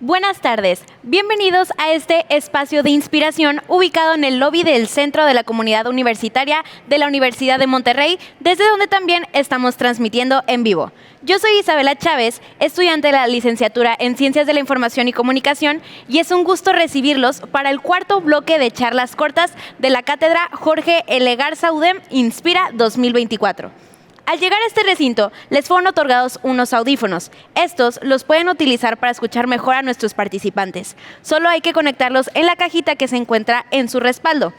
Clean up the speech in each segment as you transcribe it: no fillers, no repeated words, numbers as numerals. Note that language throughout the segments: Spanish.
Buenas tardes, bienvenidos a este espacio de inspiración ubicado en el lobby del Centro de la Comunidad Universitaria de la Universidad de Monterrey, desde donde también estamos transmitiendo en vivo. Yo soy Isabela Chávez, estudiante de la licenciatura en Ciencias de la Información y Comunicación, y es un gusto recibirlos para el cuarto bloque de charlas cortas de la Cátedra Jorge L. Garza UDEM Inspira 2024. Al llegar a este recinto, les fueron otorgados unos audífonos. Estos los pueden utilizar para escuchar mejor a nuestros participantes. Solo hay que conectarlos en la cajita que se encuentra en su respaldo.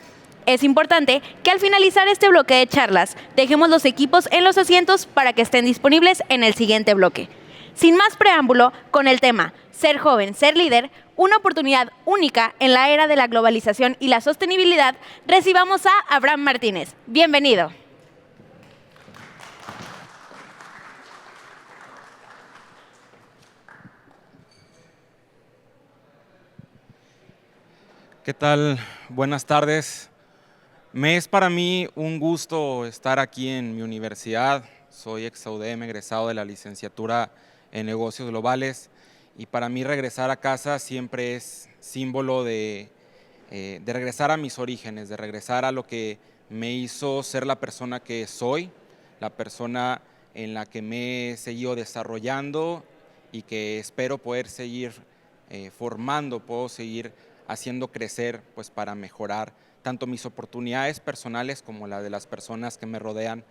Es importante que al finalizar este bloque de charlas, dejemos los equipos en los asientos para que estén disponibles en el siguiente bloque. Sin más preámbulo, con el tema Ser joven, ser líder, una oportunidad única en la era de la globalización y la sostenibilidad, recibamos a Abraham Martínez. Bienvenido. ¿Qué tal? Buenas tardes. Me es para mí un gusto estar aquí en mi universidad. Soy ex-UDEM, egresado de la licenciatura en Negocios Globales, y para mí regresar a casa siempre es símbolo de regresar a mis orígenes, de regresar a lo que me hizo ser la persona que soy, la persona en la que me he seguido desarrollando y que espero poder seguir formando, puedo seguir haciendo crecer, pues, para mejorar tanto mis oportunidades personales como la de las personas que me rodean.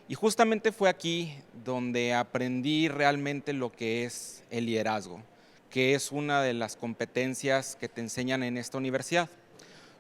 Y justamente fue aquí donde aprendí realmente lo que es el liderazgo, que es una de las competencias que te enseñan en esta universidad.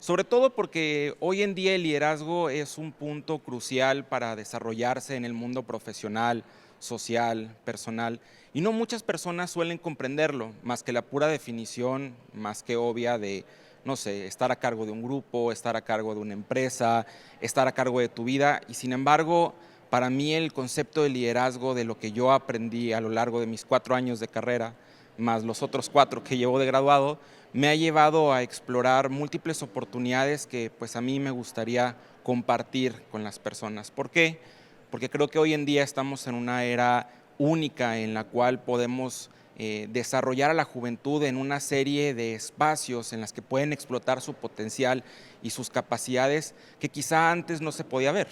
Sobre todo porque hoy en día el liderazgo es un punto crucial para desarrollarse en el mundo profesional, social, personal, y no muchas personas suelen comprenderlo, más que la pura definición, más que obvia de, no sé, estar a cargo de un grupo, estar a cargo de una empresa, estar a cargo de tu vida. Y sin embargo, para mí el concepto de liderazgo, de lo que yo aprendí a lo largo de mis 4 años de carrera, más los otros 4 que llevo de graduado, me ha llevado a explorar múltiples oportunidades que, pues, a mí me gustaría compartir con las personas. ¿Por qué? Porque creo que hoy en día estamos en una era única en la cual podemos desarrollar a la juventud en una serie de espacios en las que pueden explotar su potencial y sus capacidades que quizá antes no se podía ver.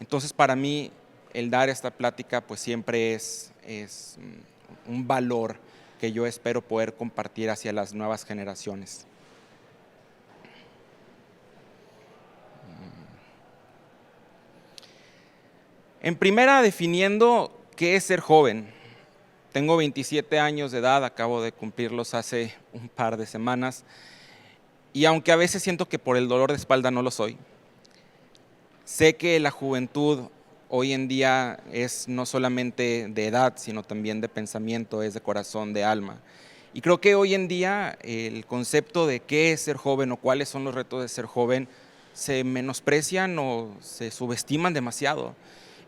Entonces, para mí, el dar esta plática, pues, siempre es un valor que yo espero poder compartir hacia las nuevas generaciones. En primera, definiendo qué es ser joven. Tengo 27 años de edad, acabo de cumplirlos hace un par de semanas, y aunque a veces siento que por el dolor de espalda no lo soy, sé que la juventud hoy en día es no solamente de edad, sino también de pensamiento, es de corazón, de alma. Y creo que hoy en día el concepto de qué es ser joven o cuáles son los retos de ser joven se menosprecian o se subestiman demasiado.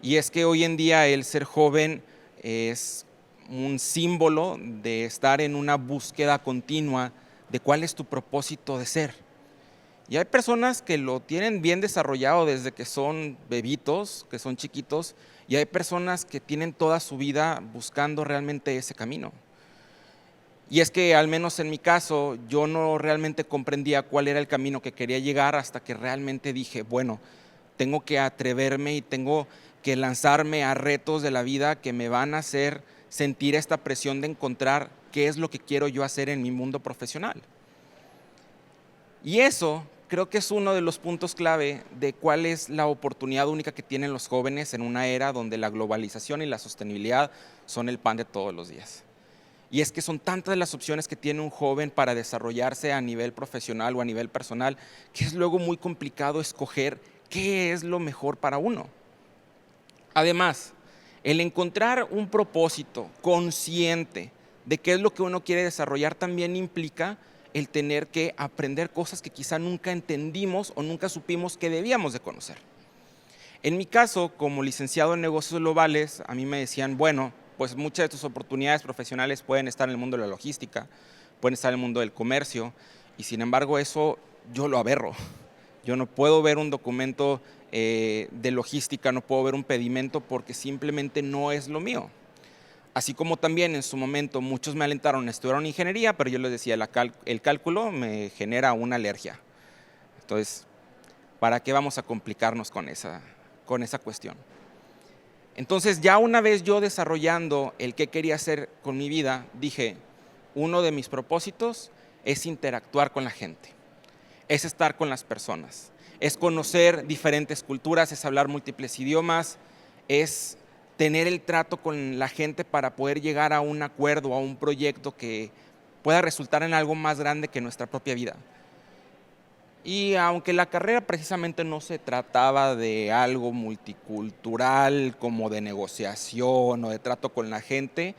Y es que hoy en día el ser joven es un símbolo de estar en una búsqueda continua de cuál es tu propósito de ser. Y hay personas que lo tienen bien desarrollado desde que son bebitos, que son chiquitos, y hay personas que tienen toda su vida buscando realmente ese camino. Y es que, al menos en mi caso, yo no realmente comprendía cuál era el camino que quería llegar hasta que realmente dije, bueno, tengo que atreverme y tengo que lanzarme a retos de la vida que me van a hacer sentir esta presión de encontrar qué es lo que quiero yo hacer en mi mundo profesional. Y eso creo que es uno de los puntos clave de cuál es la oportunidad única que tienen los jóvenes en una era donde la globalización y la sostenibilidad son el pan de todos los días. Y es que son tantas las opciones que tiene un joven para desarrollarse a nivel profesional o a nivel personal, que es luego muy complicado escoger qué es lo mejor para uno. Además, el encontrar un propósito consciente de qué es lo que uno quiere desarrollar también implica el tener que aprender cosas que quizá nunca entendimos o nunca supimos que debíamos de conocer. En mi caso, como licenciado en negocios globales, a mí me decían, bueno, pues muchas de tus oportunidades profesionales pueden estar en el mundo de la logística, pueden estar en el mundo del comercio, y sin embargo eso yo lo aberro. Yo no puedo ver un documento de logística, no puedo ver un pedimento porque simplemente no es lo mío. Así como también en su momento muchos me alentaron a estudiar una ingeniería, pero yo les decía, el cálculo me genera una alergia. Entonces, ¿para qué vamos a complicarnos con esa cuestión? Entonces, ya una vez yo desarrollando el qué quería hacer con mi vida, dije, uno de mis propósitos es interactuar con la gente, es estar con las personas, es conocer diferentes culturas, es hablar múltiples idiomas, es tener el trato con la gente para poder llegar a un acuerdo, a un proyecto que pueda resultar en algo más grande que nuestra propia vida. Y aunque la carrera precisamente no se trataba de algo multicultural, como de negociación o de trato con la gente,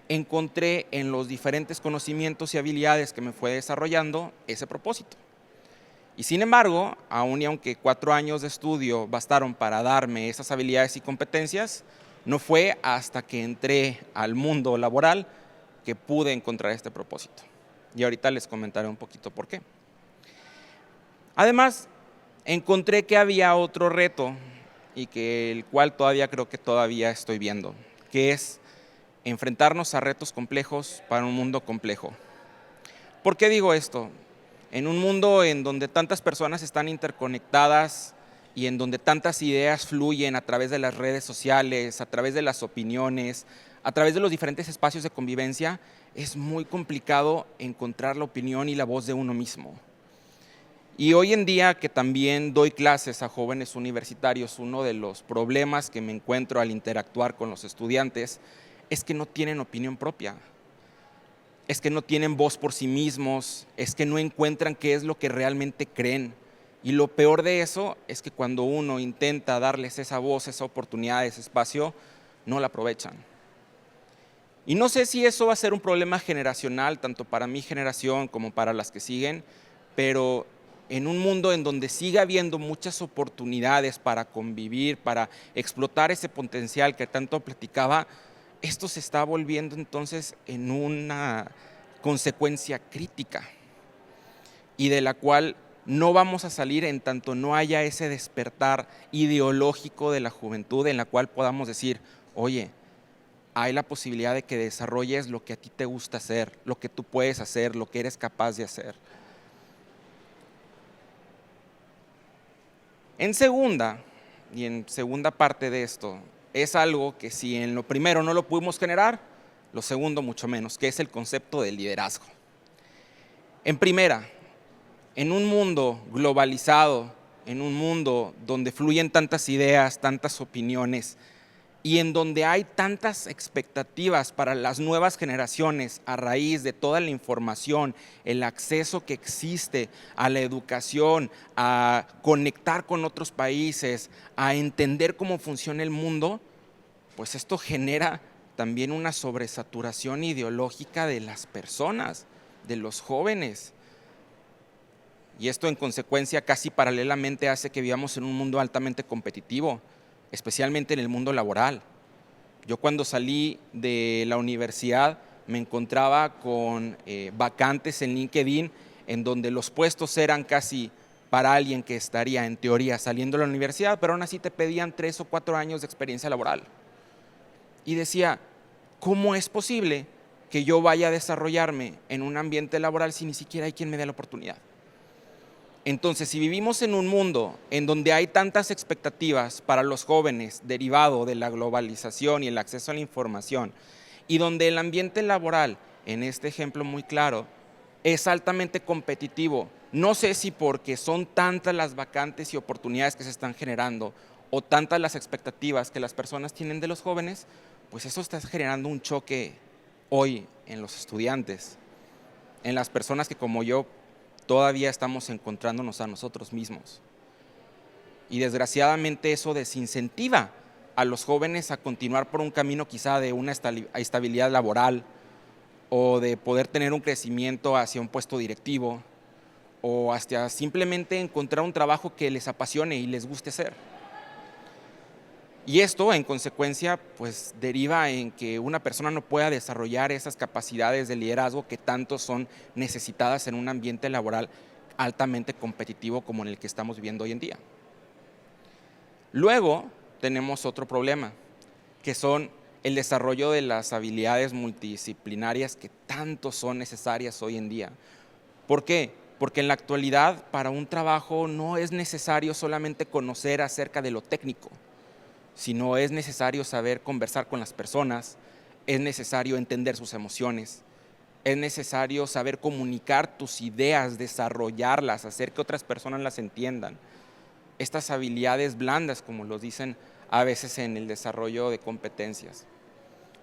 encontré en los diferentes conocimientos y habilidades que me fue desarrollando ese propósito. Y sin embargo, aun y aunque 4 años de estudio bastaron para darme esas habilidades y competencias, no fue hasta que entré al mundo laboral que pude encontrar este propósito. Y ahorita les comentaré un poquito por qué. Además, encontré que había otro reto y el cual creo que todavía estoy viendo, que es enfrentarnos a retos complejos para un mundo complejo. ¿Por qué digo esto? En un mundo en donde tantas personas están interconectadas y en donde tantas ideas fluyen a través de las redes sociales, a través de las opiniones, a través de los diferentes espacios de convivencia, es muy complicado encontrar la opinión y la voz de uno mismo. Y hoy en día que también doy clases a jóvenes universitarios, uno de los problemas que me encuentro al interactuar con los estudiantes es que no tienen opinión propia, es que no tienen voz por sí mismos, es que no encuentran qué es lo que realmente creen. Y lo peor de eso es que cuando uno intenta darles esa voz, esa oportunidad, ese espacio, no la aprovechan. Y no sé si eso va a ser un problema generacional, tanto para mi generación como para las que siguen, pero en un mundo en donde sigue habiendo muchas oportunidades para convivir, para explotar ese potencial que tanto platicaba, esto se está volviendo entonces en una consecuencia crítica y de la cual no vamos a salir en tanto no haya ese despertar ideológico de la juventud en la cual podamos decir, oye, hay la posibilidad de que desarrolles lo que a ti te gusta hacer, lo que tú puedes hacer, lo que eres capaz de hacer. En segunda parte de esto, es algo que si en lo primero no lo pudimos generar, lo segundo mucho menos, que es el concepto de liderazgo. En primera, en un mundo globalizado, en un mundo donde fluyen tantas ideas, tantas opiniones, y en donde hay tantas expectativas para las nuevas generaciones a raíz de toda la información, el acceso que existe a la educación, a conectar con otros países, a entender cómo funciona el mundo, pues esto genera también una sobresaturación ideológica de las personas, de los jóvenes. Y esto en consecuencia casi paralelamente hace que vivamos en un mundo altamente competitivo, especialmente en el mundo laboral. Yo cuando salí de la universidad me encontraba con vacantes en LinkedIn en donde los puestos eran casi para alguien que estaría en teoría saliendo de la universidad, pero aún así te pedían 3 o 4 años de experiencia laboral. Y decía, ¿cómo es posible que yo vaya a desarrollarme en un ambiente laboral si ni siquiera hay quien me dé la oportunidad? Entonces, si vivimos en un mundo en donde hay tantas expectativas para los jóvenes derivado de la globalización y el acceso a la información, y donde el ambiente laboral, en este ejemplo muy claro, es altamente competitivo, no sé si porque son tantas las vacantes y oportunidades que se están generando o tantas las expectativas que las personas tienen de los jóvenes, pues eso está generando un choque hoy en los estudiantes, en las personas que como yo todavía estamos encontrándonos a nosotros mismos. Y desgraciadamente eso desincentiva a los jóvenes a continuar por un camino quizá de una estabilidad laboral o de poder tener un crecimiento hacia un puesto directivo o hasta simplemente encontrar un trabajo que les apasione y les guste hacer. Y esto, en consecuencia, pues deriva en que una persona no pueda desarrollar esas capacidades de liderazgo que tanto son necesitadas en un ambiente laboral altamente competitivo como en el que estamos viviendo hoy en día. Luego tenemos otro problema, que son el desarrollo de las habilidades multidisciplinarias que tanto son necesarias hoy en día. ¿Por qué? Porque en la actualidad para un trabajo no es necesario solamente conocer acerca de lo técnico, sino es necesario saber conversar con las personas, es necesario entender sus emociones, es necesario saber comunicar tus ideas, desarrollarlas, hacer que otras personas las entiendan. Estas habilidades blandas, como los dicen a veces en el desarrollo de competencias.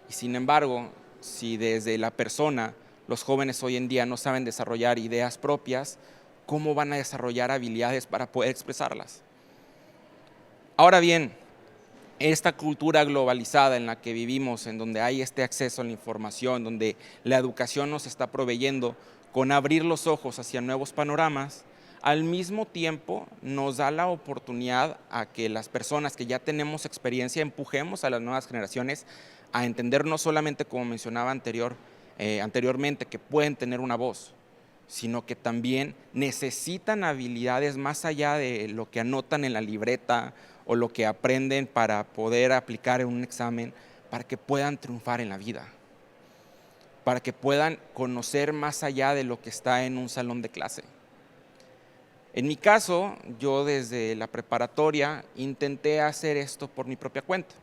Y sin embargo, si desde la persona los jóvenes hoy en día no saben desarrollar ideas propias, ¿cómo van a desarrollar habilidades para poder expresarlas? Ahora bien, esta cultura globalizada en la que vivimos, en donde hay este acceso a la información, donde la educación nos está proveyendo con abrir los ojos hacia nuevos panoramas, al mismo tiempo nos da la oportunidad a que las personas que ya tenemos experiencia empujemos a las nuevas generaciones a entender no solamente, como mencionaba anteriormente, que pueden tener una voz, sino que también necesitan habilidades más allá de lo que anotan en la libreta o lo que aprenden para poder aplicar en un examen, para que puedan triunfar en la vida, para que puedan conocer más allá de lo que está en un salón de clase. En mi caso, yo desde la preparatoria intenté hacer esto por mi propia cuenta.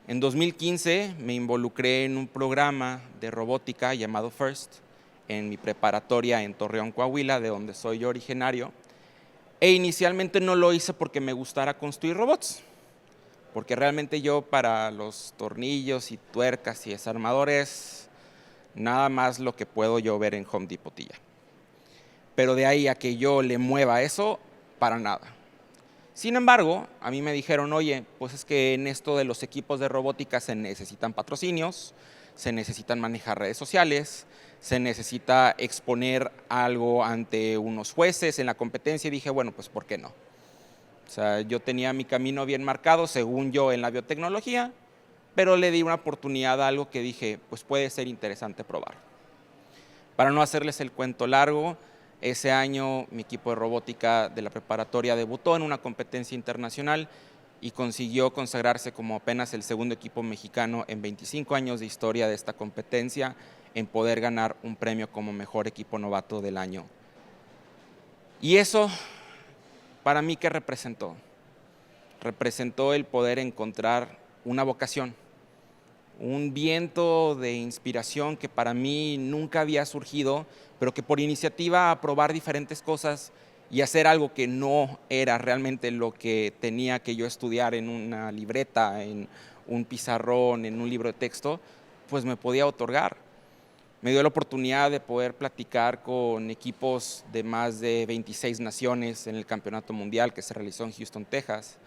En 2015 me involucré en un programa de robótica llamado FIRST en mi preparatoria en Torreón, Coahuila, de donde soy yo originario. E inicialmente no lo hice porque me gustara construir robots, porque realmente yo para los tornillos y tuercas y desarmadores, nada más lo que puedo yo ver en Home Depot y ya. Pero de ahí a que yo le mueva eso, para nada. Sin embargo, a mí me dijeron, oye, pues es que en esto de los equipos de robótica se necesitan patrocinios, se necesitan manejar redes sociales, se necesita exponer algo ante unos jueces en la competencia y dije, bueno, pues ¿por qué no? O sea, yo tenía mi camino bien marcado, según yo, en la biotecnología, pero le di una oportunidad a algo que dije, pues puede ser interesante probar. Para no hacerles el cuento largo, ese año mi equipo de robótica de la preparatoria debutó en una competencia internacional y consiguió consagrarse como apenas el segundo equipo mexicano en 25 años de historia de esta competencia en poder ganar un premio como mejor equipo novato del año. Y eso, para mí, ¿qué representó? Representó el poder encontrar una vocación, un viento de inspiración que para mí nunca había surgido, pero que por iniciativa a probar diferentes cosas y hacer algo que no era realmente lo que tenía que yo estudiar en una libreta, en un pizarrón, en un libro de texto, pues me podía otorgar. Me dio la oportunidad de poder platicar con equipos de más de 26 naciones en el Campeonato Mundial que se realizó en Houston, Texas.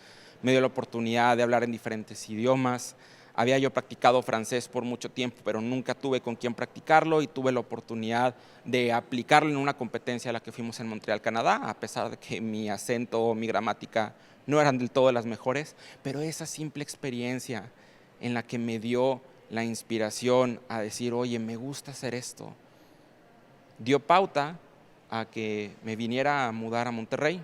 Me dio la oportunidad de hablar en diferentes idiomas. Había yo practicado francés por mucho tiempo, pero nunca tuve con quién practicarlo y tuve la oportunidad de aplicarlo en una competencia a la que fuimos en Montreal, Canadá, a pesar de que mi acento o mi gramática no eran del todo las mejores, pero esa simple experiencia en la que me dio la inspiración a decir, oye, me gusta hacer esto, dio pauta a que me viniera a mudar a Monterrey,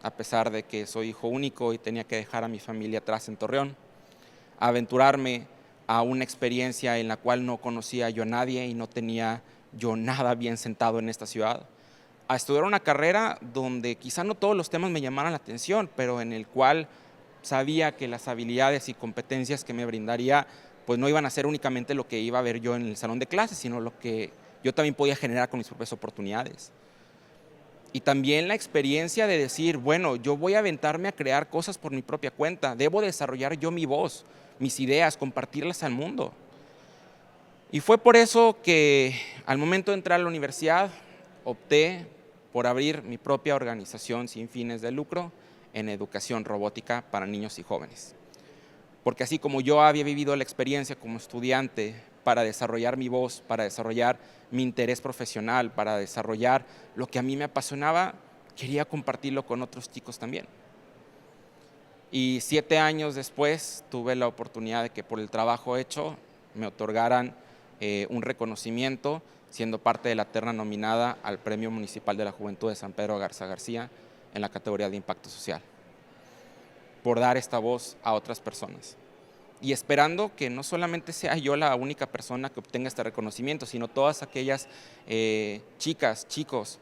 a pesar de que soy hijo único y tenía que dejar a mi familia atrás en Torreón, a aventurarme a una experiencia en la cual no conocía yo a nadie y no tenía yo nada bien sentado en esta ciudad, a estudiar una carrera donde quizá no todos los temas me llamaran la atención, pero en el cual sabía que las habilidades y competencias que me brindaría pues no iban a ser únicamente lo que iba a ver yo en el salón de clases, sino lo que yo también podía generar con mis propias oportunidades. Y también la experiencia de decir, bueno, yo voy a aventarme a crear cosas por mi propia cuenta, debo desarrollar yo mi voz, mis ideas, compartirlas al mundo. Y fue por eso que al momento de entrar a la universidad opté por abrir mi propia organización sin fines de lucro en educación robótica para niños y jóvenes. Porque así como yo había vivido la experiencia como estudiante para desarrollar mi voz, para desarrollar mi interés profesional, para desarrollar lo que a mí me apasionaba, quería compartirlo con otros chicos también. Y 7 años después tuve la oportunidad de que por el trabajo hecho me otorgaran un reconocimiento, siendo parte de la terna nominada al Premio Municipal de la Juventud de San Pedro Garza García en la categoría de Impacto Social, por dar esta voz a otras personas. y esperando que no solamente sea yo la única persona que obtenga este reconocimiento, sino todas aquellas chicas, chicos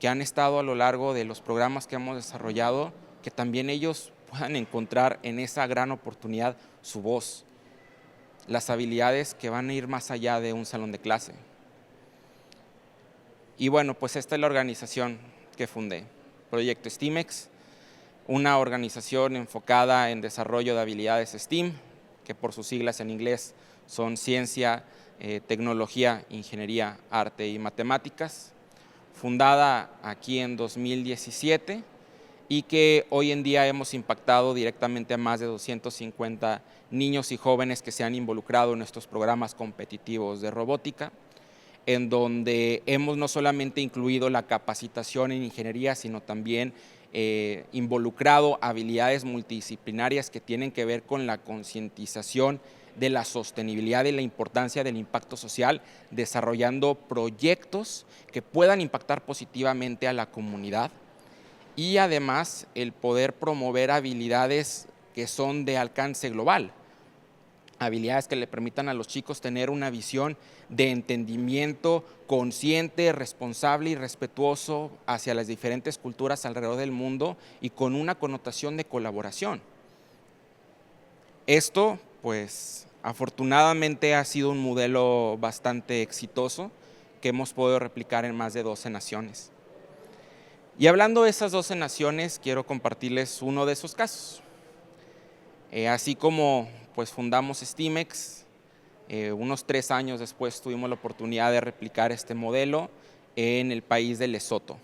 que han estado a lo largo de los programas que hemos desarrollado, que también ellos puedan encontrar en esa gran oportunidad su voz, las habilidades que van a ir más allá de un salón de clase. Y bueno, pues esta es la organización que fundé, Proyecto STEAMex, una organización enfocada en desarrollo de habilidades STEAM, que por sus siglas en inglés son ciencia, tecnología, ingeniería, arte y matemáticas, fundada aquí en 2017 y que hoy en día hemos impactado directamente a más de 250 niños y jóvenes que se han involucrado en estos programas competitivos de robótica, en donde hemos no solamente incluido la capacitación en ingeniería, sino también involucrado habilidades multidisciplinarias que tienen que ver con la concientización de la sostenibilidad y la importancia del impacto social, desarrollando proyectos que puedan impactar positivamente a la comunidad y además el poder promover habilidades que son de alcance global, habilidades que le permitan a los chicos tener una visión de entendimiento consciente, responsable y respetuoso hacia las diferentes culturas alrededor del mundo y con una connotación de colaboración. Esto, pues, afortunadamente ha sido un modelo bastante exitoso que hemos podido replicar en más de 12 naciones. Y hablando de esas 12 naciones, quiero compartirles uno de esos casos. Así como pues fundamos STEAMex, unos 3 años después tuvimos la oportunidad de replicar este modelo en el país de Lesoto.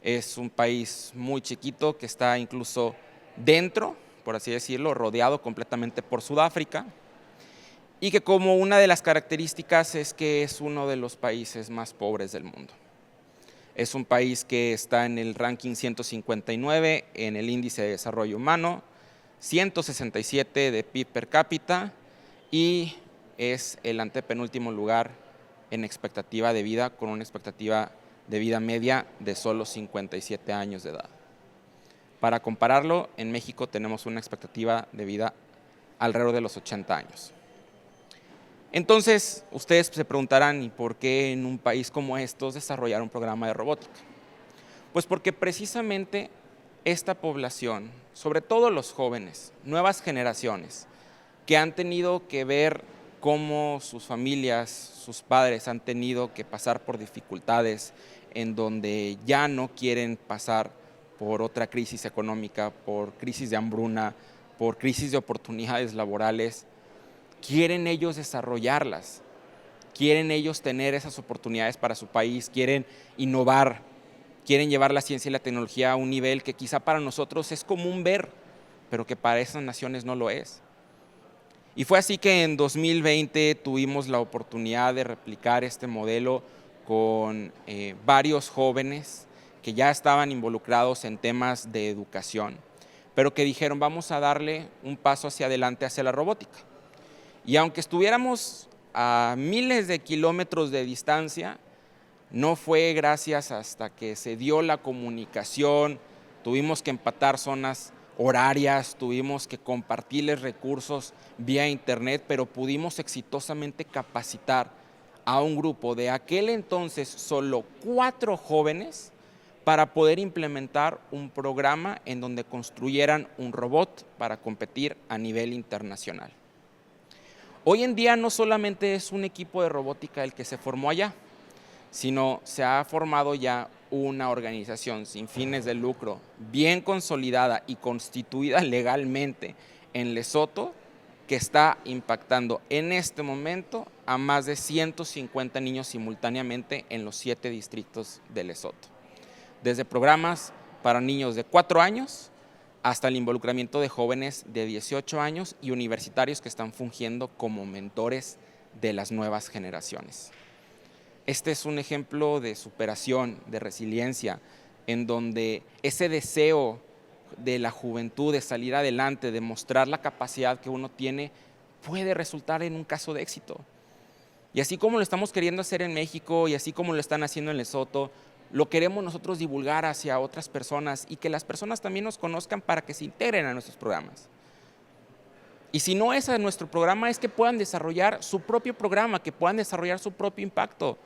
Es un país muy chiquito que está incluso dentro, por así decirlo, rodeado completamente por Sudáfrica, y que como una de las características es que es uno de los países más pobres del mundo. Es un país que está en el ranking 159 en el índice de desarrollo humano, 167 de PIB per cápita y es el antepenúltimo lugar en expectativa de vida, con una expectativa de vida media de solo 57 años de edad. Para compararlo, en México tenemos una expectativa de vida alrededor de los 80 años. Entonces, ustedes se preguntarán, ¿y por qué en un país como estos desarrollar un programa de robótica? Pues porque precisamente esta población, sobre todo los jóvenes, nuevas generaciones, que han tenido que ver cómo sus familias, sus padres han tenido que pasar por dificultades en donde ya no quieren pasar por otra crisis económica, por crisis de hambruna, por crisis de oportunidades laborales, quieren ellos desarrollarlas, quieren ellos tener esas oportunidades para su país, quieren innovar, quieren llevar la ciencia y la tecnología a un nivel que quizá para nosotros es común ver, pero que para esas naciones no lo es. Y fue así que en 2020 tuvimos la oportunidad de replicar este modelo con varios jóvenes que ya estaban involucrados en temas de educación, pero que dijeron, vamos a darle un paso hacia adelante hacia la robótica. Y aunque estuviéramos a miles de kilómetros de distancia, no fue gracias hasta que se dio la comunicación, tuvimos que empatar zonas horarias, tuvimos que compartirles recursos vía internet, pero pudimos exitosamente capacitar a un grupo de aquel entonces solo 4 jóvenes para poder implementar un programa en donde construyeran un robot para competir a nivel internacional. Hoy en día no solamente es un equipo de robótica el que se formó allá, sino se ha formado ya una organización sin fines de lucro, bien consolidada y constituida legalmente en Lesoto, que está impactando en este momento a más de 150 niños simultáneamente en los 7 distritos de Lesoto. Desde programas para niños de 4 años hasta el involucramiento de jóvenes de 18 años y universitarios que están fungiendo como mentores de las nuevas generaciones. Este es un ejemplo de superación, de resiliencia, en donde ese deseo de la juventud de salir adelante, de mostrar la capacidad que uno tiene, puede resultar en un caso de éxito. Y así como lo estamos queriendo hacer en México y así como lo están haciendo en Lesoto, lo queremos nosotros divulgar hacia otras personas y que las personas también nos conozcan para que se integren a nuestros programas. Y si no es a nuestro programa, es que puedan desarrollar su propio programa, que puedan desarrollar su propio impacto,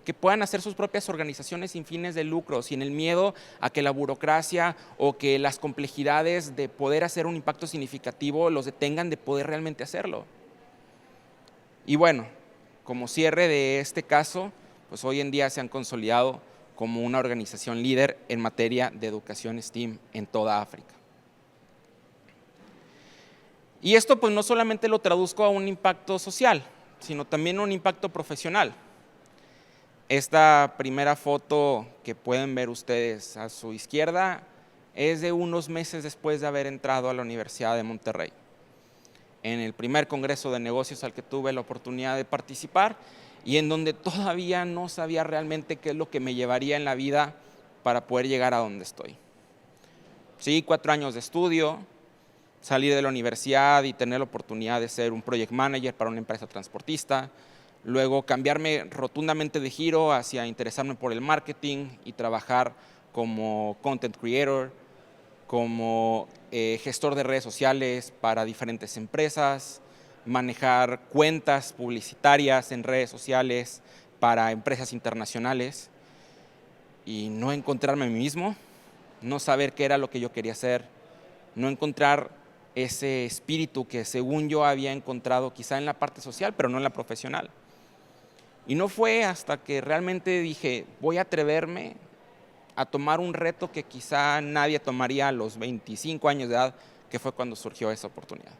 que puedan hacer sus propias organizaciones sin fines de lucro, sin el miedo a que la burocracia o que las complejidades de poder hacer un impacto significativo los detengan de poder realmente hacerlo. Y bueno, como cierre de este caso, pues hoy en día se han consolidado como una organización líder en materia de educación STEAM en toda África. Y esto pues no solamente lo traduzco a un impacto social, sino también un impacto profesional. Esta primera foto que pueden ver ustedes a su izquierda es de unos meses después de haber entrado a la Universidad de Monterrey. En el primer congreso de negocios al que tuve la oportunidad de participar y en donde todavía no sabía realmente qué es lo que me llevaría en la vida para poder llegar a donde estoy. Sí, 4 años de estudio, salir de la universidad y tener la oportunidad de ser un project manager para una empresa transportista, luego cambiarme rotundamente de giro hacia interesarme por el marketing y trabajar como content creator, como gestor de redes sociales para diferentes empresas, manejar cuentas publicitarias en redes sociales para empresas internacionales y no encontrarme a mí mismo, no saber qué era lo que yo quería hacer, no encontrar ese espíritu que según yo había encontrado quizá en la parte social, pero no en la profesional. Y no fue hasta que realmente dije, voy a atreverme a tomar un reto que quizá nadie tomaría a los 25 años de edad, que fue cuando surgió esa oportunidad,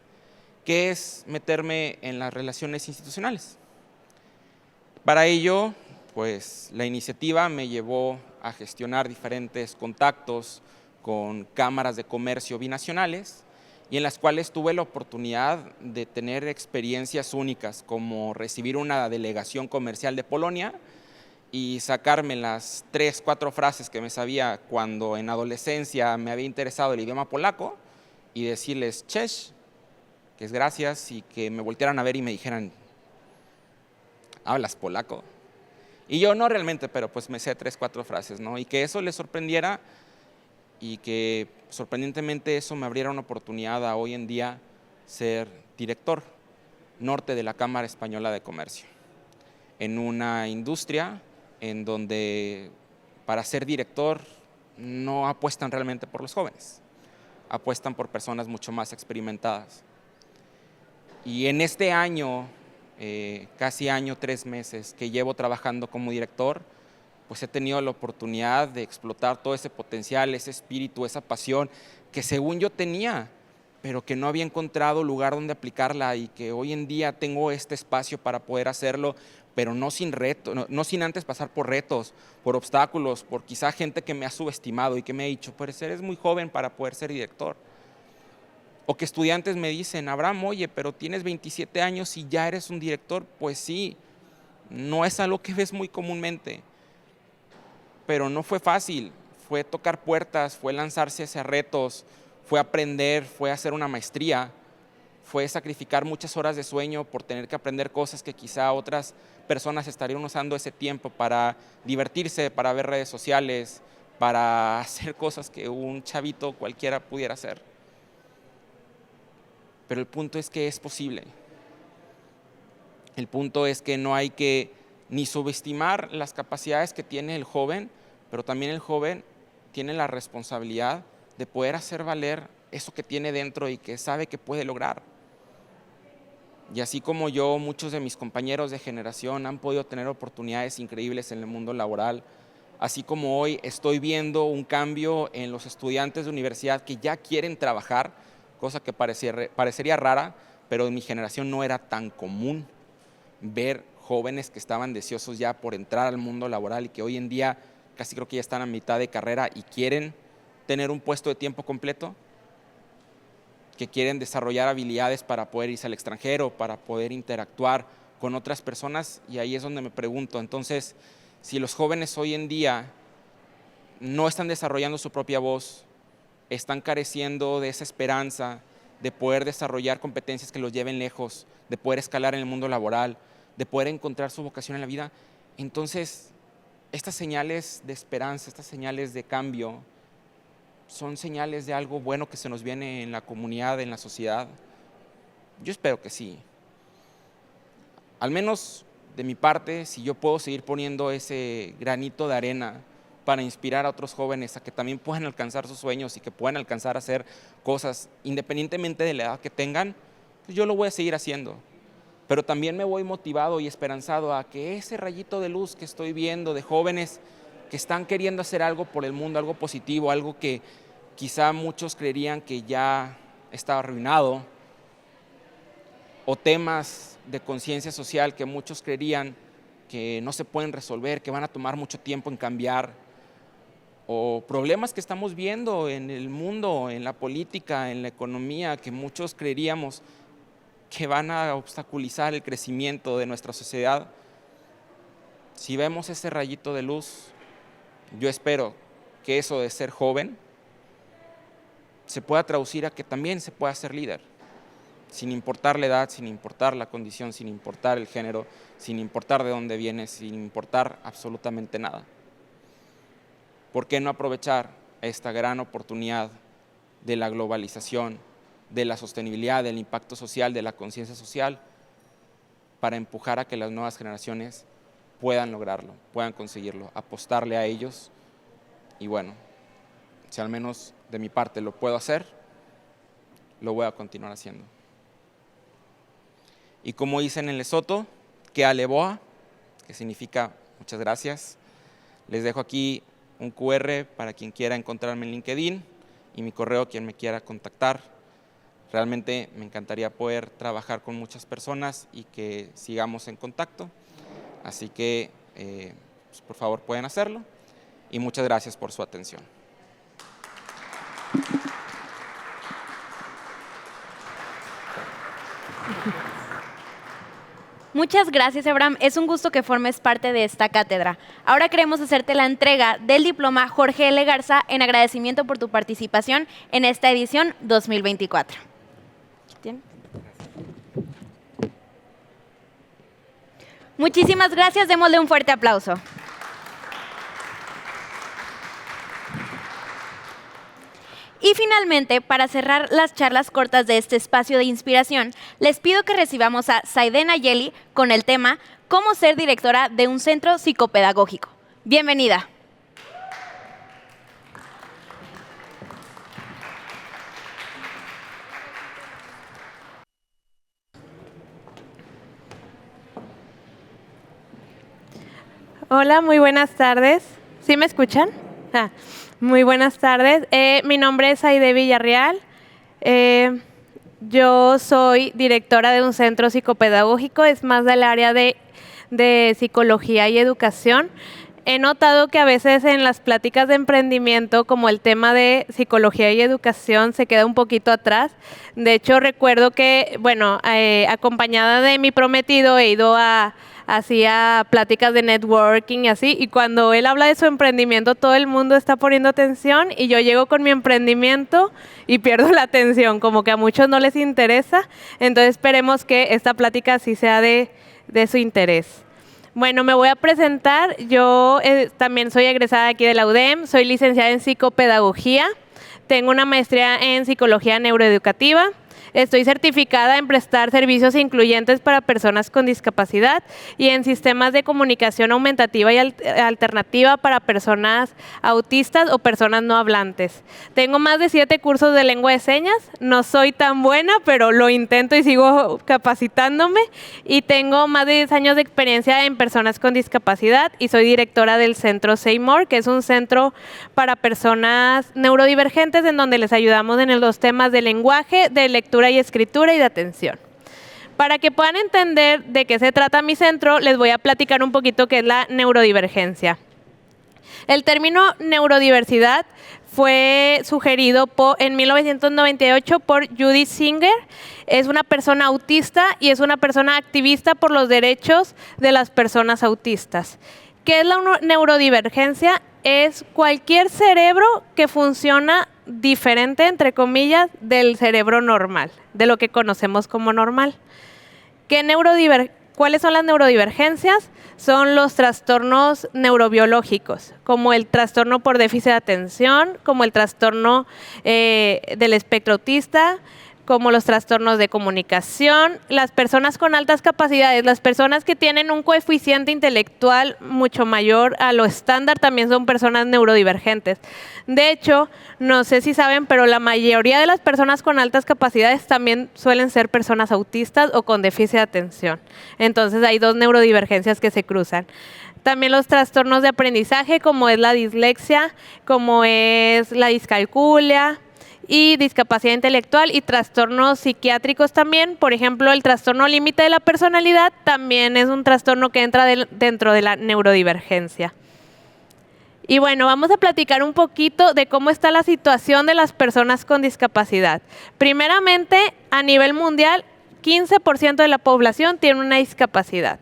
que es meterme en las relaciones institucionales. Para ello, pues la iniciativa me llevó a gestionar diferentes contactos con cámaras de comercio binacionales y en las cuales tuve la oportunidad de tener experiencias únicas, como recibir una delegación comercial de Polonia y sacarme las 3, 4 frases que me sabía cuando en adolescencia me había interesado el idioma polaco y decirles cześć, que es gracias, y que me voltearan a ver y me dijeran, ¿hablas polaco? Y yo no realmente, pero pues me sé 3, 4 frases, ¿no? Y que eso les sorprendiera y que sorprendentemente eso me abriera una oportunidad a hoy en día ser director norte de la Cámara Española de Comercio, en una industria en donde para ser director no apuestan realmente por los jóvenes, apuestan por personas mucho más experimentadas. Y en este año, casi año, 3 meses que llevo trabajando como director, pues he tenido la oportunidad de explotar todo ese potencial, ese espíritu, esa pasión que según yo tenía, pero que no había encontrado lugar donde aplicarla y que hoy en día tengo este espacio para poder hacerlo, pero no sin reto, no sin antes pasar por retos, por obstáculos, por quizá gente que me ha subestimado y que me ha dicho, pues eres muy joven para poder ser director. O que estudiantes me dicen, Abraham, oye, pero tienes 27 años y ya eres un director. Pues sí, no es algo que ves muy comúnmente, pero no fue fácil, fue tocar puertas, fue lanzarse hacia retos, fue aprender, fue hacer una maestría, fue sacrificar muchas horas de sueño por tener que aprender cosas que quizá otras personas estarían usando ese tiempo para divertirse, para ver redes sociales, para hacer cosas que un chavito cualquiera pudiera hacer. Pero el punto es que es posible. El punto es que no hay que ni subestimar las capacidades que tiene el joven, pero también el joven tiene la responsabilidad de poder hacer valer eso que tiene dentro y que sabe que puede lograr. Y así como yo, muchos de mis compañeros de generación han podido tener oportunidades increíbles en el mundo laboral, así como hoy estoy viendo un cambio en los estudiantes de universidad que ya quieren trabajar, cosa que parecería rara, pero en mi generación no era tan común ver jóvenes que estaban deseosos ya por entrar al mundo laboral y que hoy en día casi creo que ya están a mitad de carrera y quieren tener un puesto de tiempo completo, que quieren desarrollar habilidades para poder irse al extranjero, para poder interactuar con otras personas, y ahí es donde me pregunto, entonces, si los jóvenes hoy en día no están desarrollando su propia voz, están careciendo de esa esperanza de poder desarrollar competencias que los lleven lejos, de poder escalar en el mundo laboral, de poder encontrar su vocación en la vida, entonces estas señales de esperanza, estas señales de cambio, son señales de algo bueno que se nos viene en la comunidad, en la sociedad. Yo espero que sí. Al menos de mi parte, si yo puedo seguir poniendo ese granito de arena para inspirar a otros jóvenes a que también puedan alcanzar sus sueños y que puedan alcanzar a hacer cosas independientemente de la edad que tengan, pues yo lo voy a seguir haciendo. Pero también me voy motivado y esperanzado a que ese rayito de luz que estoy viendo de jóvenes que están queriendo hacer algo por el mundo, algo positivo, algo que quizá muchos creerían que ya estaba arruinado, o temas de conciencia social que muchos creerían que no se pueden resolver, que van a tomar mucho tiempo en cambiar, o problemas que estamos viendo en el mundo, en la política, en la economía, que muchos creeríamos que van a obstaculizar el crecimiento de nuestra sociedad. Si vemos ese rayito de luz, yo espero que eso de ser joven se pueda traducir a que también se pueda ser líder, sin importar la edad, sin importar la condición, sin importar el género, sin importar de dónde vienes, sin importar absolutamente nada. ¿Por qué no aprovechar esta gran oportunidad de la globalización, de la sostenibilidad, del impacto social, de la conciencia social, para empujar a que las nuevas generaciones puedan lograrlo, puedan conseguirlo, apostarle a ellos? Y bueno, si al menos de mi parte lo puedo hacer, lo voy a continuar haciendo. Y como dicen en Lesoto, que aleboa, que significa muchas gracias, les dejo aquí un QR para quien quiera encontrarme en LinkedIn y mi correo quien me quiera contactar. Realmente me encantaría poder trabajar con muchas personas y que sigamos en contacto. Así que, pues por favor, pueden hacerlo. Y muchas gracias por su atención. Muchas gracias, Abraham. Es un gusto que formes parte de esta cátedra. Ahora queremos hacerte la entrega del diploma Jorge L. Garza en agradecimiento por tu participación en esta edición 2024. ¿Tiene? Muchísimas gracias. Démosle un fuerte aplauso. Y finalmente, para cerrar las charlas cortas de este espacio de inspiración, les pido que recibamos a Saidén Ayeli con el tema ¿Cómo ser directora de un centro psicopedagógico? Bienvenida. Hola, muy buenas tardes. ¿Sí me escuchan? Muy buenas tardes. Mi nombre es Aide Villarreal. Yo soy directora de un centro psicopedagógico, es más del área de psicología y educación. He notado que a veces en las pláticas de emprendimiento, como el tema de psicología y educación, se queda un poquito atrás. De hecho, recuerdo que, acompañada de mi prometido, he ido hacía pláticas de networking y así, y cuando él habla de su emprendimiento, todo el mundo está poniendo atención y yo llego con mi emprendimiento y pierdo la atención, como que a muchos no les interesa. Entonces esperemos que esta plática sí sea de su interés. Bueno, me voy a presentar. Yo también soy egresada aquí de la UDEM, soy licenciada en psicopedagogía, tengo una maestría en psicología neuroeducativa. Estoy certificada en prestar servicios incluyentes para personas con discapacidad y en sistemas de comunicación aumentativa y alternativa para personas autistas o personas no hablantes. Tengo más de 7 cursos de lengua de señas. No soy tan buena, pero lo intento y sigo capacitándome. Y tengo más de 10 años de experiencia en personas con discapacidad y soy directora del Centro Seymour, que es un centro para personas neurodivergentes en donde les ayudamos en los temas de lenguaje, de lectura y escritura y de atención. Para que puedan entender de qué se trata mi centro, les voy a platicar un poquito qué es la neurodivergencia. El término neurodiversidad fue sugerido en 1998 por Judith Singer. Es una persona autista y es una persona activista por los derechos de las personas autistas. ¿Qué es la neurodivergencia? Es cualquier cerebro que funciona diferente, entre comillas, del cerebro normal, de lo que conocemos como normal. ¿Cuáles son las neurodivergencias? Son los trastornos neurobiológicos, como el trastorno por déficit de atención, como el trastorno del espectro autista, como los trastornos de comunicación, las personas con altas capacidades, las personas que tienen un coeficiente intelectual mucho mayor a lo estándar también son personas neurodivergentes. De hecho, no sé si saben, pero la mayoría de las personas con altas capacidades también suelen ser personas autistas o con déficit de atención. Entonces hay dos neurodivergencias que se cruzan. También los trastornos de aprendizaje, como es la dislexia, como es la discalculia, y discapacidad intelectual y trastornos psiquiátricos también. Por ejemplo, el trastorno límite de la personalidad también es un trastorno que entra dentro de la neurodivergencia. Y bueno, vamos a platicar un poquito de cómo está la situación de las personas con discapacidad. Primeramente, a nivel mundial, 15% de la población tiene una discapacidad.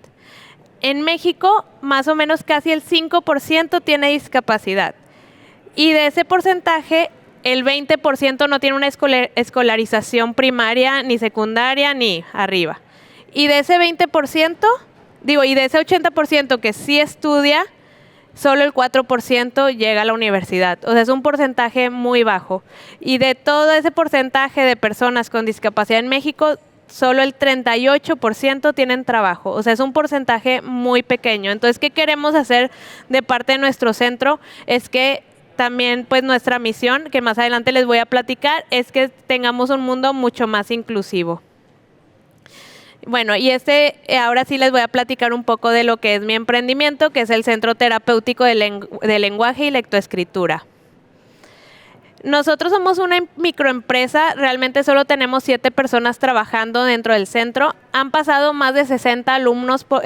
En México, más o menos casi el 5% tiene discapacidad. Y de ese porcentaje, el 20% no tiene una escolarización primaria, ni secundaria, ni arriba. Y de ese 20%, y de ese 80% que sí estudia, solo el 4% llega a la universidad. O sea, es un porcentaje muy bajo. Y de todo ese porcentaje de personas con discapacidad en México, solo el 38% tienen trabajo. O sea, es un porcentaje muy pequeño. Entonces, ¿qué queremos hacer de parte de nuestro centro? Es que también, pues, nuestra misión, que más adelante les voy a platicar, es que tengamos un mundo mucho más inclusivo. Bueno, y ahora sí les voy a platicar un poco de lo que es mi emprendimiento, que es el Centro Terapéutico de Lenguaje y Lectoescritura. Nosotros somos una microempresa, realmente solo tenemos 7 personas trabajando dentro del centro. Han pasado más de 60 alumnos por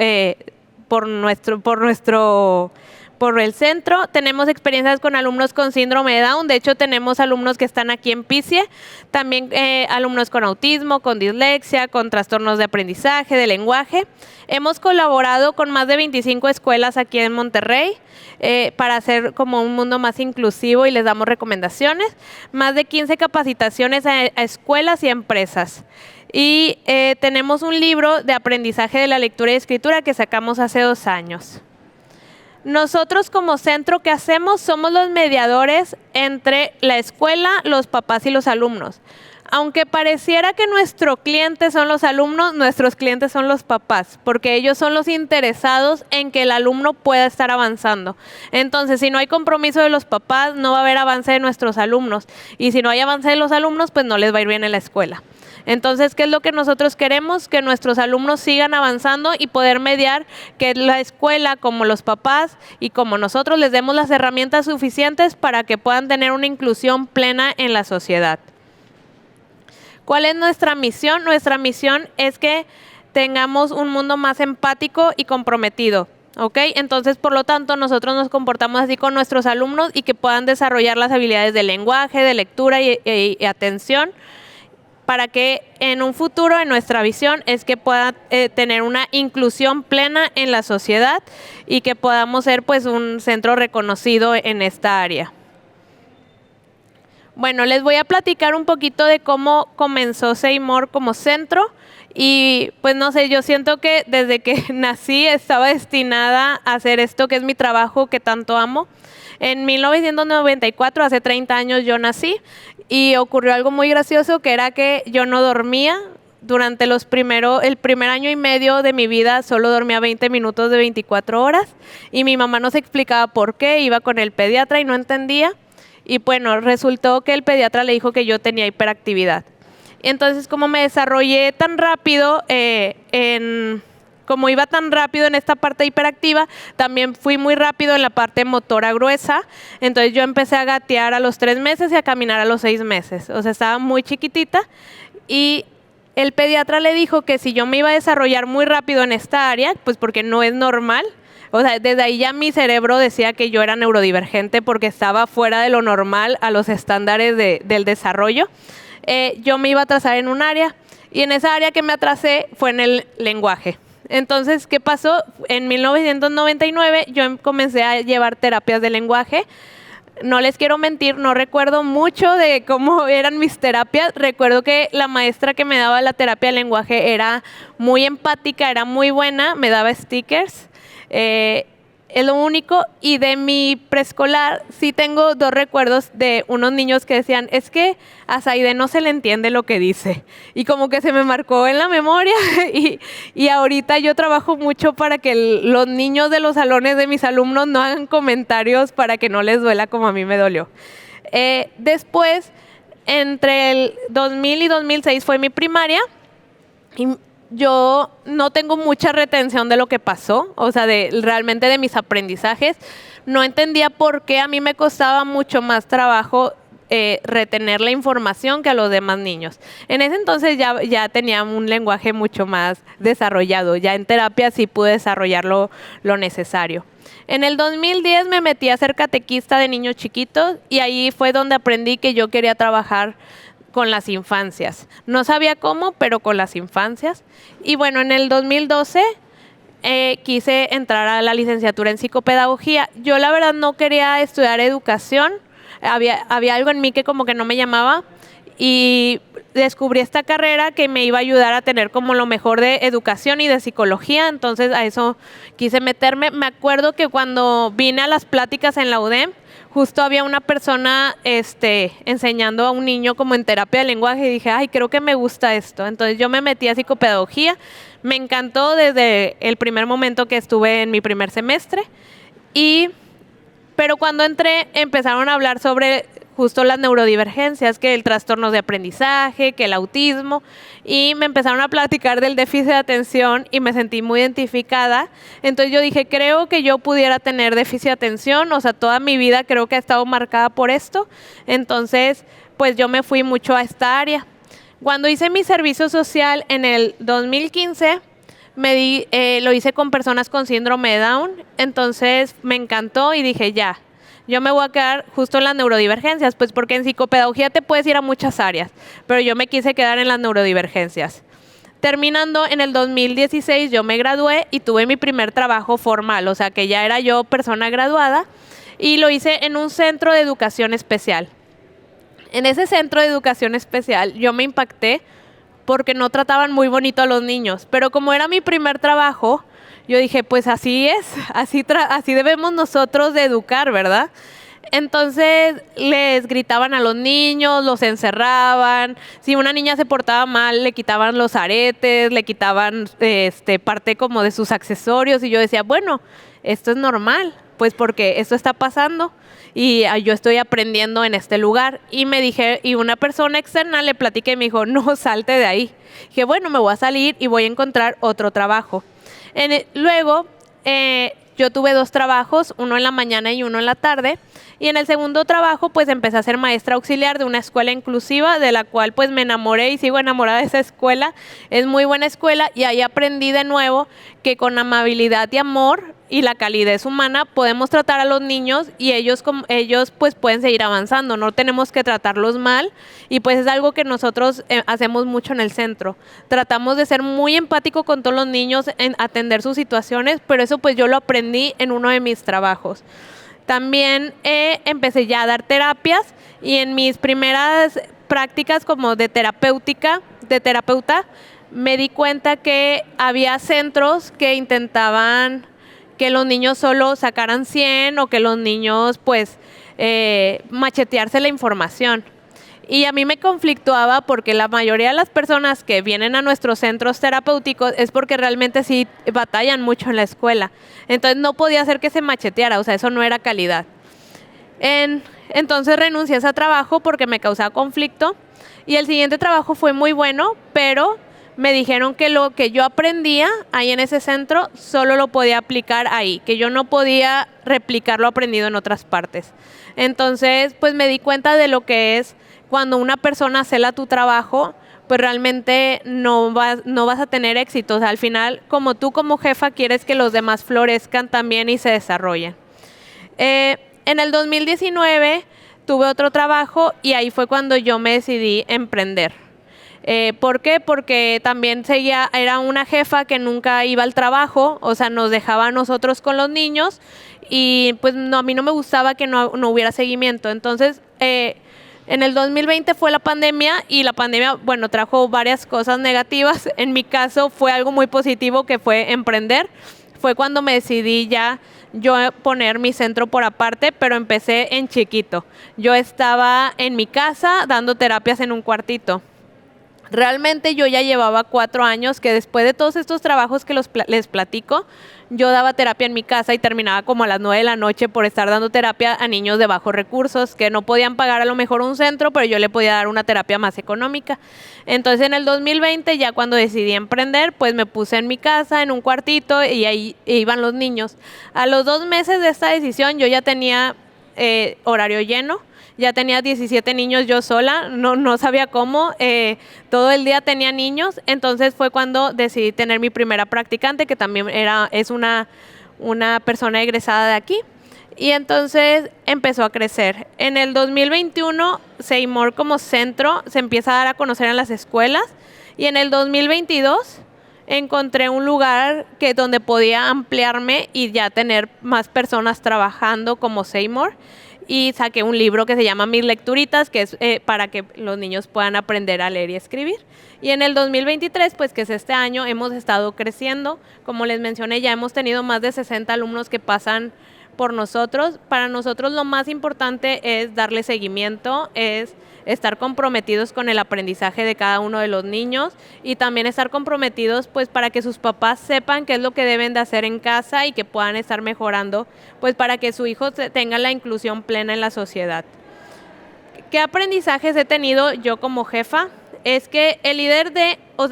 el centro. Tenemos experiencias con alumnos con síndrome de Down. De hecho, tenemos alumnos que están aquí en PICIE. También alumnos con autismo, con dislexia, con trastornos de aprendizaje, de lenguaje. Hemos colaborado con más de 25 escuelas aquí en Monterrey para hacer como un mundo más inclusivo y les damos recomendaciones. Más de 15 capacitaciones a escuelas y empresas. Y tenemos un libro de aprendizaje de la lectura y escritura que sacamos hace 2 años. Nosotros como centro, ¿qué hacemos? Somos los mediadores entre la escuela, los papás y los alumnos. Aunque pareciera que nuestro cliente son los alumnos, nuestros clientes son los papás, porque ellos son los interesados en que el alumno pueda estar avanzando. Entonces, si no hay compromiso de los papás, no va a haber avance de nuestros alumnos. Y si no hay avance de los alumnos, pues no les va a ir bien en la escuela. Entonces, ¿qué es lo que nosotros queremos? Que nuestros alumnos sigan avanzando y poder mediar que la escuela, como los papás y como nosotros, les demos las herramientas suficientes para que puedan tener una inclusión plena en la sociedad. ¿Cuál es nuestra misión? Nuestra misión es que tengamos un mundo más empático y comprometido. ¿Ok? Entonces, por lo tanto, nosotros nos comportamos así con nuestros alumnos y que puedan desarrollar las habilidades de lenguaje, de lectura y atención, para que en un futuro, en nuestra visión, es que pueda tener una inclusión plena en la sociedad y que podamos ser, pues, un centro reconocido en esta área. Bueno, les voy a platicar un poquito de cómo comenzó Seymour como centro. Y pues no sé, yo siento que desde que nací estaba destinada a hacer esto que es mi trabajo que tanto amo. En 1994, hace 30 años, yo nací y ocurrió algo muy gracioso, que era que yo no dormía. Durante el primer año y medio de mi vida solo dormía 20 minutos de 24 horas y mi mamá no se explicaba por qué, iba con el pediatra y no entendía. Y bueno, resultó que el pediatra le dijo que yo tenía hiperactividad. Entonces, como me desarrollé tan rápido, como iba tan rápido en esta parte hiperactiva, también fui muy rápido en la parte motora gruesa. Entonces, yo empecé a gatear a los 3 meses y a caminar a los 6 meses. O sea, estaba muy chiquitita. Y el pediatra le dijo que si yo me iba a desarrollar muy rápido en esta área, pues porque no es normal. O sea, desde ahí ya mi cerebro decía que yo era neurodivergente porque estaba fuera de lo normal a los estándares del desarrollo. Yo me iba a atrasar en un área y en esa área que me atrasé fue en el lenguaje. Entonces, ¿qué pasó? En 1999 yo comencé a llevar terapias de lenguaje. No les quiero mentir, no recuerdo mucho de cómo eran mis terapias. Recuerdo que la maestra que me daba la terapia de lenguaje era muy empática, era muy buena, me daba stickers. Es lo único. Y de mi preescolar sí tengo 2 recuerdos de unos niños que decían, es que a Zaide no se le entiende lo que dice. Y como que se me marcó en la memoria. Y ahorita yo trabajo mucho para que los niños de los salones de mis alumnos no hagan comentarios para que no les duela como a mí me dolió. Después, entre el 2000 y 2006 fue mi primaria. Y yo no tengo mucha retención de lo que pasó, o sea, realmente de mis aprendizajes. No entendía por qué a mí me costaba mucho más trabajo retener la información que a los demás niños. En ese entonces ya tenía un lenguaje mucho más desarrollado. Ya en terapia sí pude desarrollar lo necesario. En el 2010 me metí a ser catequista de niños chiquitos y ahí fue donde aprendí que yo quería trabajar con las infancias. No sabía cómo, pero con las infancias. Y bueno, en el 2012 quise entrar a la licenciatura en psicopedagogía. Yo la verdad no quería estudiar educación. Había algo en mí que como que no me llamaba y descubrí esta carrera que me iba a ayudar a tener como lo mejor de educación y de psicología. Entonces a eso quise meterme. Me acuerdo que cuando vine a las pláticas en la UDEM, justo había una persona enseñando a un niño como en terapia de lenguaje y dije, ay, creo que me gusta esto. Entonces yo me metí a psicopedagogía. Me encantó desde el primer momento que estuve en mi primer semestre. Pero cuando entré empezaron a hablar sobre justo las neurodivergencias, que el trastorno de aprendizaje, que el autismo, y me empezaron a platicar del déficit de atención y me sentí muy identificada. Entonces yo dije, creo que yo pudiera tener déficit de atención, o sea, toda mi vida creo que ha estado marcada por esto. Entonces, pues yo me fui mucho a esta área. Cuando hice mi servicio social en el 2015, lo hice con personas con síndrome de Down, entonces me encantó y dije, ya, yo me voy a quedar justo en las neurodivergencias, pues porque en psicopedagogía te puedes ir a muchas áreas, pero yo me quise quedar en las neurodivergencias. Terminando en el 2016 yo me gradué y tuve mi primer trabajo formal, o sea que ya era yo persona graduada, y lo hice en un centro de educación especial. En ese centro de educación especial yo me impacté porque no trataban muy bonito a los niños, pero como era mi primer trabajo, yo dije, pues así es, así debemos nosotros de educar, ¿verdad? Entonces les gritaban a los niños, los encerraban. Si una niña se portaba mal, le quitaban los aretes, le quitaban parte como de sus accesorios. Y yo decía, bueno, esto es normal, pues porque esto está pasando y yo estoy aprendiendo en este lugar. Y una persona externa le platiqué y me dijo, no, salte de ahí. Dije, bueno, me voy a salir y voy a encontrar otro trabajo. Luego, yo tuve 2 trabajos, uno en la mañana y uno en la tarde. Y en el segundo trabajo, pues empecé a ser maestra auxiliar de una escuela inclusiva, de la cual pues me enamoré y sigo enamorada de esa escuela. Es muy buena escuela y ahí aprendí de nuevo que con amabilidad y amor y la calidez humana podemos tratar a los niños y ellos pues pueden seguir avanzando. No tenemos que tratarlos mal y pues es algo que nosotros hacemos mucho en el centro. Tratamos de ser muy empático con todos los niños, en atender sus situaciones, pero eso pues yo lo aprendí en uno de mis trabajos. También empecé ya a dar terapias y en mis primeras prácticas como de terapeuta, me di cuenta que había centros que intentaban que los niños solo sacaran 100 o que los niños pues machetearse la información. Y a mí me conflictuaba porque la mayoría de las personas que vienen a nuestros centros terapéuticos es porque realmente sí batallan mucho en la escuela. Entonces no podía hacer que se macheteara, o sea, eso no era calidad. Entonces renuncié a ese trabajo porque me causaba conflicto y el siguiente trabajo fue muy bueno, pero me dijeron que lo que yo aprendía ahí en ese centro solo lo podía aplicar ahí, que yo no podía replicar lo aprendido en otras partes. Entonces, pues me di cuenta de lo que es cuando una persona cela tu trabajo, pues realmente no vas a tener éxito. O sea, al final, como tú como jefa quieres que los demás florezcan también y se desarrollen. En el 2019 tuve otro trabajo y ahí fue cuando yo me decidí emprender. ¿Por qué? Porque también era una jefa que nunca iba al trabajo, o sea, nos dejaba a nosotros con los niños y pues a mí no me gustaba que no hubiera seguimiento. Entonces, en el 2020 fue la pandemia y la pandemia, bueno, trajo varias cosas negativas. En mi caso fue algo muy positivo que fue emprender. fue cuando me decidí ya yo poner mi centro por aparte, pero empecé en chiquito. Yo estaba en mi casa dando terapias en un cuartito. Realmente yo ya llevaba 4 años que después de todos estos trabajos que les platico, yo daba terapia en mi casa y terminaba como a las 9 de la noche por estar dando terapia a niños de bajos recursos que no podían pagar a lo mejor un centro, pero yo le podía dar una terapia más económica. Entonces en el 2020, ya cuando decidí emprender, pues me puse en mi casa, en un cuartito, y ahí iban los niños. A los 2 meses de esta decisión yo ya tenía horario lleno. Ya tenía 17 niños yo sola, no sabía cómo, todo el día tenía niños, entonces fue cuando decidí tener mi primera practicante, que también es una persona egresada de aquí, y entonces empezó a crecer. En el 2021, Seymour como centro se empieza a dar a conocer en las escuelas, y en el 2022 encontré un lugar donde podía ampliarme y ya tener más personas trabajando como Seymour. Y saqué un libro que se llama Mis Lecturitas, que es para que los niños puedan aprender a leer y escribir. Y en el 2023, pues que es este año, hemos estado creciendo. Como les mencioné, ya hemos tenido más de 60 alumnos que pasan por nosotros. Para nosotros lo más importante es darle seguimiento, es estar comprometidos con el aprendizaje de cada uno de los niños y también estar comprometidos pues para que sus papás sepan qué es lo que deben de hacer en casa y que puedan estar mejorando pues para que su hijo tenga la inclusión plena en la sociedad. ¿Qué aprendizajes he tenido yo como jefa? Es que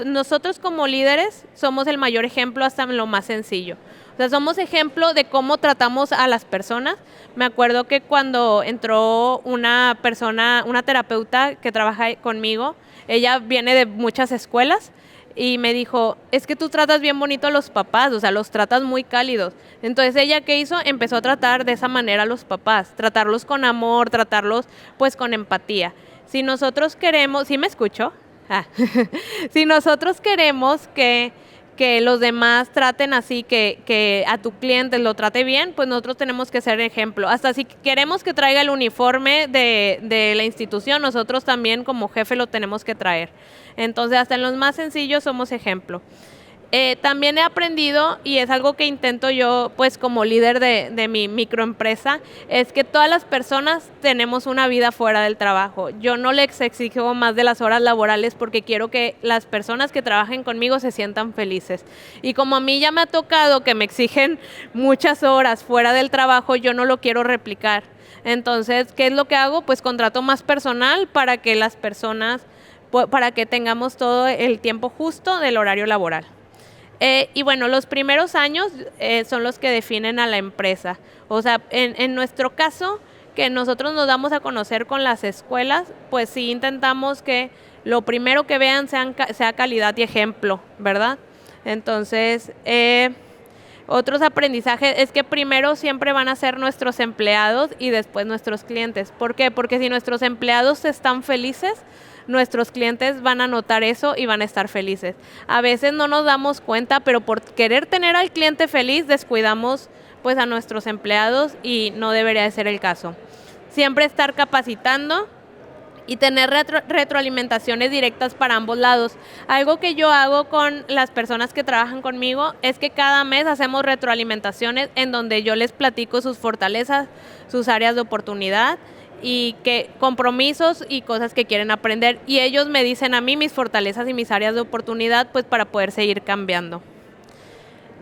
nosotros como líderes somos el mayor ejemplo hasta en lo más sencillo. O sea, somos ejemplo de cómo tratamos a las personas. Me acuerdo que cuando entró una terapeuta que trabaja conmigo, ella viene de muchas escuelas y me dijo, es que tú tratas bien bonito a los papás, o sea, los tratas muy cálidos. Entonces, ¿ella qué hizo? Empezó a tratar de esa manera a los papás, tratarlos con amor, tratarlos pues con empatía. Si nosotros queremos, ¿sí me escucho? Si nosotros queremos que los demás traten así, que a tu cliente lo trate bien, pues nosotros tenemos que ser ejemplo. Hasta si queremos que traiga el uniforme de la institución, nosotros también como jefe lo tenemos que traer. Entonces, hasta en los más sencillos somos ejemplo. También he aprendido, y es algo que intento yo, pues como líder de mi microempresa, es que todas las personas tenemos una vida fuera del trabajo. Yo no les exijo más de las horas laborales porque quiero que las personas que trabajen conmigo se sientan felices. Y como a mí ya me ha tocado que me exigen muchas horas fuera del trabajo, yo no lo quiero replicar. Entonces, ¿qué es lo que hago? Pues contrato más personal para que las personas, para que tengamos todo el tiempo justo del horario laboral. Y bueno, los primeros años son los que definen a la empresa. O sea, en nuestro caso, que nosotros nos damos a conocer con las escuelas, pues sí intentamos que lo primero que vean sea calidad y ejemplo, ¿verdad? Entonces, otros aprendizajes es que primero siempre van a ser nuestros empleados y después nuestros clientes. ¿Por qué? Porque si nuestros empleados están felices, nuestros clientes van a notar eso y van a estar felices. A veces no nos damos cuenta, pero por querer tener al cliente feliz, descuidamos pues a nuestros empleados y no debería de ser el caso. Siempre estar capacitando y tener retroalimentaciones directas para ambos lados. Algo que yo hago con las personas que trabajan conmigo es que cada mes hacemos retroalimentaciones en donde yo les platico sus fortalezas, sus áreas de oportunidad y compromisos y cosas que quieren aprender, y ellos me dicen a mí mis fortalezas y mis áreas de oportunidad pues para poder seguir cambiando.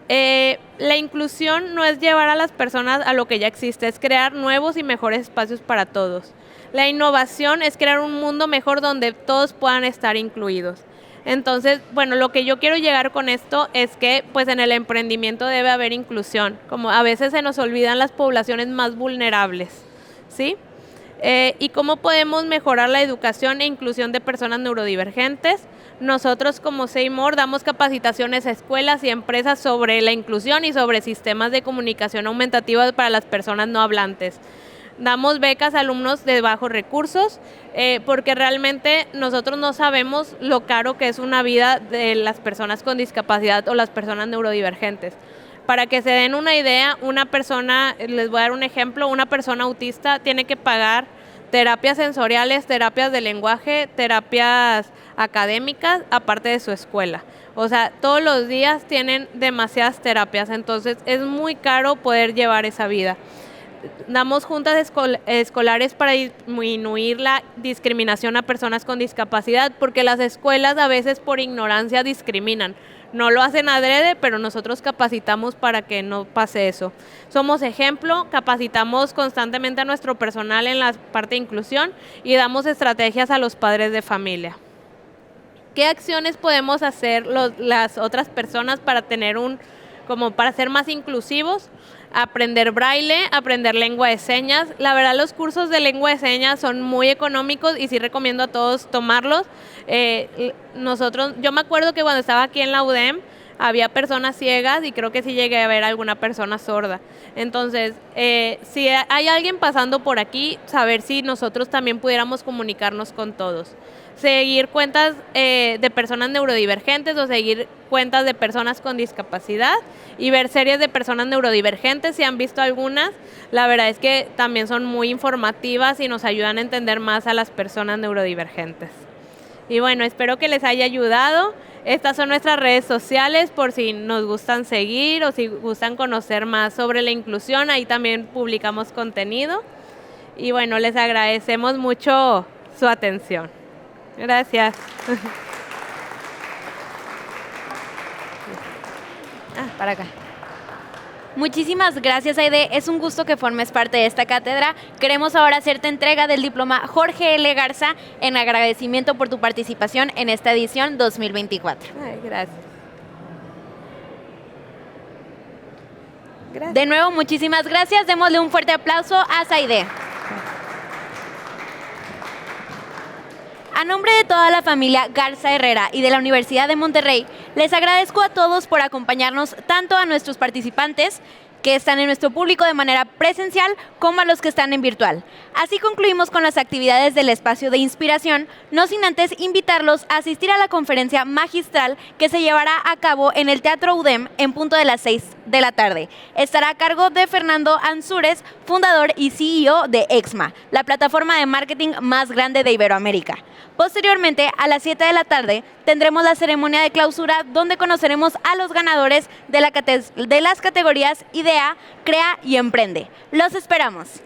La inclusión no es llevar a las personas a lo que ya existe, es crear nuevos y mejores espacios para todos. La innovación es crear un mundo mejor donde todos puedan estar incluidos. Entonces, bueno, lo que yo quiero llegar con esto es que pues en el emprendimiento debe haber inclusión, como a veces se nos olvidan las poblaciones más vulnerables, ¿sí? ¿Y cómo podemos mejorar la educación e inclusión de personas neurodivergentes? Nosotros como Seymour damos capacitaciones a escuelas y empresas sobre la inclusión y sobre sistemas de comunicación aumentativa para las personas no hablantes. Damos becas a alumnos de bajos recursos porque realmente nosotros no sabemos lo caro que es una vida de las personas con discapacidad o las personas neurodivergentes. Para que se den una idea, una persona, les voy a dar un ejemplo, una persona autista tiene que pagar terapias sensoriales, terapias de lenguaje, terapias académicas, aparte de su escuela. O sea, todos los días tienen demasiadas terapias, entonces es muy caro poder llevar esa vida. Damos juntas escolares para disminuir la discriminación a personas con discapacidad, porque las escuelas a veces por ignorancia discriminan. No lo hacen adrede, pero nosotros capacitamos para que no pase eso. Somos ejemplo, capacitamos constantemente a nuestro personal en la parte de inclusión y damos estrategias a los padres de familia. ¿Qué acciones podemos hacer las otras personas para para ser más inclusivos? Aprender braille, aprender lengua de señas. La verdad, los cursos de lengua de señas son muy económicos y sí recomiendo a todos tomarlos. Yo me acuerdo que cuando estaba aquí en la UDEM había personas ciegas y creo que sí llegué a ver alguna persona sorda. Entonces, si hay alguien pasando por aquí, saber si nosotros también pudiéramos comunicarnos con todos. Seguir cuentas de personas neurodivergentes o seguir cuentas de personas con discapacidad y ver series de personas neurodivergentes, si han visto algunas. La verdad es que también son muy informativas y nos ayudan a entender más a las personas neurodivergentes. Y bueno, espero que les haya ayudado. Estas son nuestras redes sociales por si nos gustan seguir o si gustan conocer más sobre la inclusión. Ahí también publicamos contenido. Y bueno, les agradecemos mucho su atención. Gracias. Para acá. Muchísimas gracias, Aide. Es un gusto que formes parte de esta cátedra. Queremos ahora hacerte entrega del diploma Jorge L. Garza en agradecimiento por tu participación en esta edición 2024. Ay, gracias. De nuevo, muchísimas gracias. Démosle un fuerte aplauso a Saide. A nombre de toda la familia Garza Herrera y de la Universidad de Monterrey, les agradezco a todos por acompañarnos, tanto a nuestros participantes que están en nuestro público de manera presencial como a los que están en virtual. Así concluimos con las actividades del espacio de inspiración, no sin antes invitarlos a asistir a la conferencia magistral que se llevará a cabo en el Teatro UDEM en punto de las 6 de la tarde. Estará a cargo de Fernando Ansúrez, fundador y CEO de EXMA, la plataforma de marketing más grande de Iberoamérica. Posteriormente, a las 7 de la tarde, tendremos la ceremonia de clausura donde conoceremos a los ganadores de las categorías IDEA, CREA y Emprende. ¡Los esperamos!